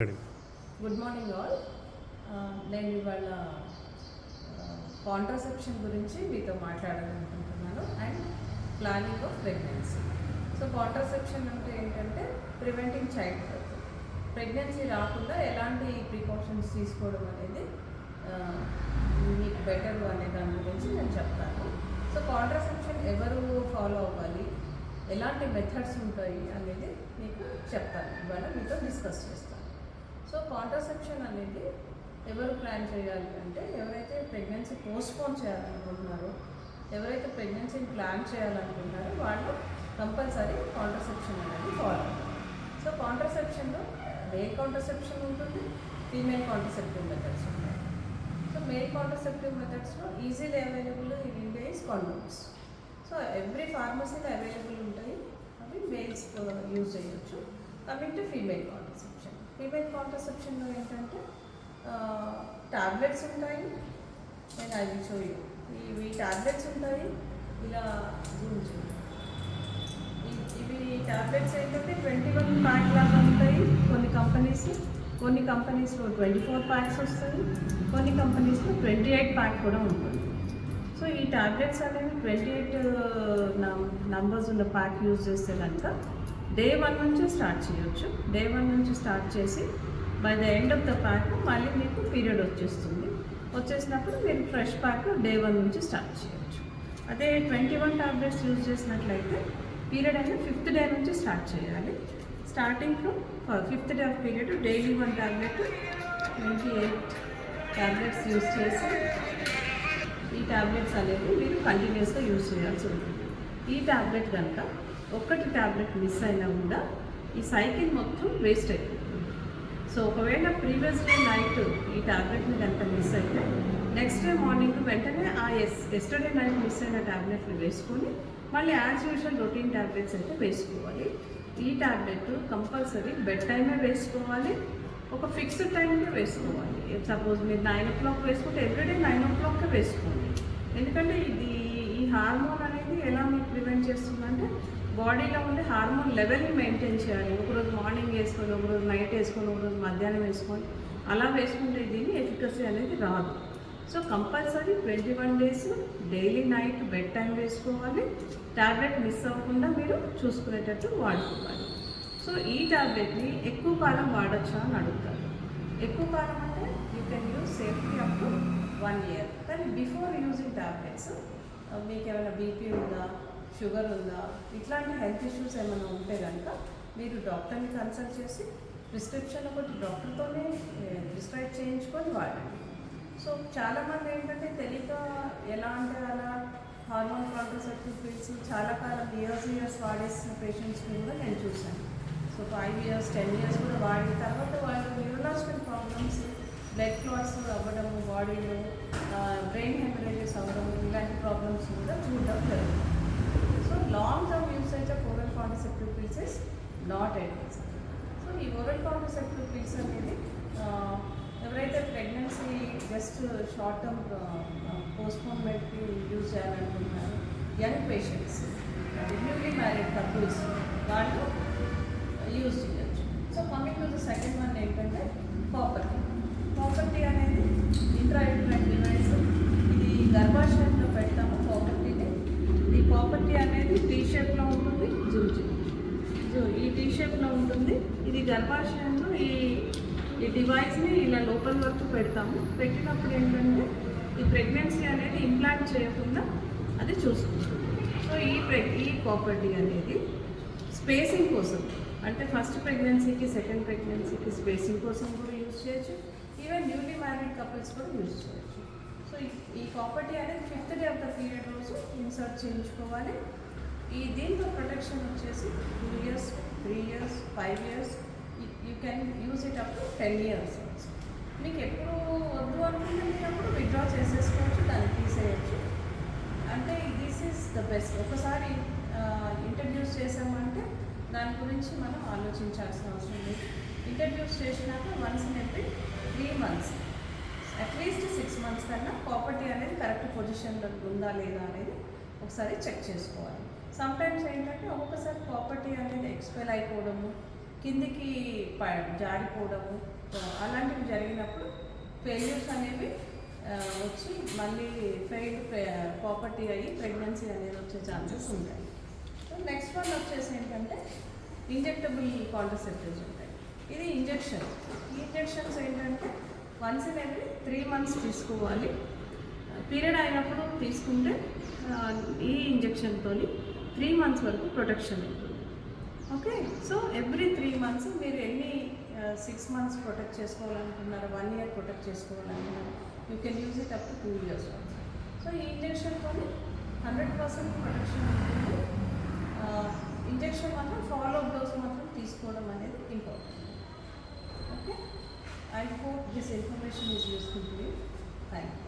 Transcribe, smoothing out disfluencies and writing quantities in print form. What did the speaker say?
Good morning all. నేను ఇవాళ contraception గురించి మీతో మాట్లాడాలనుకుంటున్నాను and planning of pregnancy. So contraception అంటే ఏంటంటే ప్రివెంటింగ్ చైల్డ్ బర్త్. ప్రెగ్నెన్సీ రాకుండా ఎలాంటి ప్రికాషన్స్ తీసుకోవడం అనేది మీకు బెటర్ అనే దాని గురించి నేను చెప్తాను. సో కాంట్రాసెప్షన్ ఎవరు ఫాలో అవ్వాలి, ఎలాంటి మెథడ్స్ ఉంటాయి అనేది మీకు చెప్తాను, ఇవాళ మీతో డిస్కస్ చేస్తాను. సో కాంట్రాసెప్షన్ అనేది ఎవరు ప్లాన్ చేయాలి అంటే ఎవరైతే ప్రెగ్నెన్సీ పోస్ట్పోన్ చేయాలనుకుంటున్నారో, ఎవరైతే ప్రెగ్నెన్సీని ప్లాన్ చేయాలనుకుంటున్నారో వాళ్ళు కంపల్సరీ కాంట్రాసెప్షన్ అనేది ఫాలో అవ్వాలి. సో కాంట్రాసెప్షన్లో మేల్ కాంట్రాసెప్షన్ ఉంటుంది, ఫీమేల్ కాంట్రాసెప్టివ్ మెథడ్స్ ఉంటాయి. సో మేల్ కాంట్రాసెప్టివ్ మెథడ్స్లో easily available in India is condoms. So every ఫార్మసీలో అవైలబుల్ ఉంటాయి, అవి మేల్స్ యూజ్ చేయొచ్చు. కమింగ్ టు ఫీమేల్ కాంట్రాసెప్షన్, ఫీమేల్ కాంట్రాసెప్షన్లో ఏంటంటే టాబ్లెట్స్ ఉంటాయి. నేను అది చూయి ఇవి టాబ్లెట్స్ ఉంటాయి, ఇలా జూమ్ చేయి. ఇవి టాబ్లెట్స్ ఏంటంటే 21 ప్యాక్ లాగా ఉంటాయి. కొన్ని కంపెనీస్లో 24 ప్యాక్స్ వస్తాయి, కొన్ని కంపెనీస్లో 28 ప్యాక్ కూడా ఉంటుంది. సో ఈ టాబ్లెట్స్ అనేవి 28 నంబర్స్ ఉన్న ప్యాక్ యూజ్ చేస్తే కనుక డే 1 నుంచి స్టార్ట్ చేయొచ్చు. డే 1 నుంచి స్టార్ట్ చేసి by the end of the pack మళ్ళీ మీకు పీరియడ్ వచ్చేసినప్పుడు మీరు ఫ్రెష్ ప్యాక్ డే 1 నుంచి స్టార్ట్ చేయొచ్చు. అదే 21 టాబ్లెట్స్ యూజ్ చేసినట్లయితే పీరియడ్ అనేది 5th డే నుంచి స్టార్ట్ చేయాలి. Starting from 5th day of period daily 1 tablet 28 tablets use చేసి ఈ టాబ్లెట్స్ అనేవి మీరు కంటిన్యూస్గా యూజ్ చేయాల్సి ఉంటుంది. ఈ టాబ్లెట్ కనుక ఒక్కటి టాబ్లెట్ మిస్ అయినా కూడా ఈ సైకిల్ మొత్తం వేస్ట్ అయిపోతుంది. సో ఒకవేళ ప్రీవియస్ డే నైట్ ఈ టాబ్లెట్ని కనుక మిస్ అయితే నెక్స్ట్ డే మార్నింగ్ వెంటనే ఎస్టర్డే నైట్ మిస్ అయిన టాబ్లెట్ని వేసుకొని మళ్ళీ యాజ్ యూజువల్ రొటీన్ టాబ్లెట్స్ అయితే వేసుకోవాలి. ఈ టాబ్లెట్ కంపల్సరీ బెడ్ టైమే వేసుకోవాలి, ఒక ఫిక్స్డ్ టైంకే వేసుకోవాలి. సపోజ్ మీరు 9 o'clock వేసుకుంటే ఎవ్రీడే 9 o'clock వేసుకోండి. ఎందుకంటే ఈ హార్మోన్ అనేది ఎలా మీకు ప్రివెంట్ చేస్తుందంటే బాడీలో ఉండే హార్మోన్ లెవెల్ని మెయింటైన్ చేయాలి. ఒకరోజు మార్నింగ్ వేసుకొని, ఒకరోజు నైట్ వేసుకొని, ఒకరోజు మధ్యాహ్నం వేసుకొని అలా వేసుకుంటే దీన్ని ఎఫికసీ అనేది రాదు. So compulsory 21 days daily night bed time వేసుకోవాలి. టాబ్లెట్ మిస్ అవ్వకుండా మీరు చూసుకునేటట్టు వాడుకోవాలి. సో ఈ టాబ్లెట్ని ఎక్కువ కాలం వాడచ్చా అని అడుగుతారు. ఎక్కువ కాలం అంటే you can use safety up to 1 year. కానీ బిఫోర్ యూజింగ్ టాబ్లెట్స్ మీకు ఏమైనా బీపీ ఉందా, షుగర్ ఉందా, ఇట్లాంటి హెల్త్ ఇష్యూస్ ఏమైనా ఉంటే కనుక మీరు డాక్టర్ని కన్సల్ట్ చేసి ప్రిస్క్రిప్షన్ ఒకటి డాక్టర్తోనే ప్రిస్క్రైబ్ చేయించుకొని వాడండి. సో చాలామంది ఏంటంటే తెలియక ఎలా అంటే అలా హార్మోన్ కాంట్రాసెప్టివ్ పిల్స్ చాలా కాలం ఇయర్స్ వాడేసిన పేషెంట్స్ని కూడా నేను చూశాను. సో 5 years 10 years కూడా వాడిన తర్వాత వాళ్ళు న్యూరలాజికల్ ప్రాబ్లమ్స్, బ్లడ్ క్లాట్స్ అవ్వడము, బాడీలో బ్రెయిన్ హెమరేజెస్ అవ్వడం, ఇలాంటి ప్రాబ్లమ్స్ కూడా చూడడం జరుగుతుంది. So long term usage of oral contraceptive pills is not advisable. So ఈ ఓరల్ కాంట్రాసెప్టివ్ పిల్స్ అనేది ఎవరైతే ప్రెగ్నెన్సీ జస్ట్ షార్ట్ టర్మ్ పోస్ట్పోన్మెంట్కి యూజ్ చేయాలనుకుంటున్నారో young patients, newly married couples వాళ్ళు యూజ్ చేయొచ్చు. So coming to the second one ఏంటంటే property అనేది intrauterine device. ఇది గర్భాశయంలో పెడతాము ప్రాపర్టీని. ఈ ప్రాపర్టీ అనేది టీ షేప్లో ఉంటుంది, ఈ టీ షేప్లో ఉంటుంది. ఇది గర్భాశయంలో ఈ డివైస్ని ఇలా లోపల వరకు పెడతాము. పెట్టినప్పుడు ఏంటంటే ఈ ప్రెగ్నెన్సీ అనేది ఇంప్లాంట్ చేయకుండా అది చూసుకుంటుంది. సో ఈ ప్రాపర్టీ అనేది స్పేసింగ్ కోసం, అంటే ఫస్ట్ ప్రెగ్నెన్సీకి సెకండ్ ప్రెగ్నెన్సీకి స్పేసింగ్ కోసం కూడా యూజ్ చేయొచ్చు. ఈవెన్ న్యూలీ మ్యారీడ్ కపుల్స్ కూడా యూజ్ చేయొచ్చు. సో ఈ ప్రాపర్టీ అనేది 5th day of the period రోజు ఇన్సర్ట్ చేయించుకోవాలి. దీంతో ప్రొటెక్షన్ వచ్చేసి 2 years 3 years 5 years, you can use it up to 10 years. మీకు ఎప్పుడు వద్దు అనుకుంటున్నప్పుడు విత్డ్రా చేసేసుకోవచ్చు, దాన్ని తీసేయచ్చు. అంటే దిస్ ఈజ్ ద బెస్ట్. ఒకసారి ఇంట్రడ్యూస్ చేసామంటే దాని గురించి మనం ఆలోచించాల్సిన అవసరం లేదు. ఇంట్రడ్యూస్ చేసినాక once in every 3 months at least 6 months కన్నా ప్రాపర్టీ అనేది కరెక్ట్ పొజిషన్లో ఉందా లేదా అనేది ఒకసారి చెక్ చేసుకోవాలి. సమ్టైమ్స్ ఏంటంటే ఒక్కొక్కసారి ప్రాపర్టీ అనేది ఎక్స్పైర్ అయిపోవడము, కిందికి జారిపోవడము అలాంటివి జరిగినప్పుడు ఫెయిల్యూర్స్ అనేవి వచ్చి మళ్ళీ ఫెయిల్డ్ ప్రాపర్టీ అయ్యి ప్రెగ్నెన్సీ అనేది వచ్చే ఛాన్సెస్ ఉంటాయి. సో నెక్స్ట్ వన్ వచ్చేసి ఏంటంటే ఇంజెక్టబుల్ కాంట్రసెప్టివ్స్ ఉంటాయి. ఇది ఇంజెక్షన్. ఈ ఇంజెక్షన్స్ ఏంటంటే వన్స్ ఇన్ ఎవ్రీ 3 months తీసుకోవాలి. పీరియడ్ అయినప్పుడు తీసుకుంటే ఈ ఇంజెక్షన్తో 3 months వరకు ప్రొటెక్షన్ ఉంటుంది. ఓకే, సో ఎవ్రీ 3 months మీరు ఎన్ని 6 months ప్రొటెక్ట్ చేసుకోవాలనుకున్నారు, 1 year ప్రొటెక్ట్ చేసుకోవాలనుకున్నారు, you can use it up to 2 years. So ఈ ఇంజెక్షన్తో 100% ప్రొటెక్షన్ ఉంటుంది. ఇంజెక్షన్ మాత్రం ఫాలో అప్ డోస్ మాత్రం తీసుకోవడం అనేది important. Okay, I hope this information is useful to you. Thank you.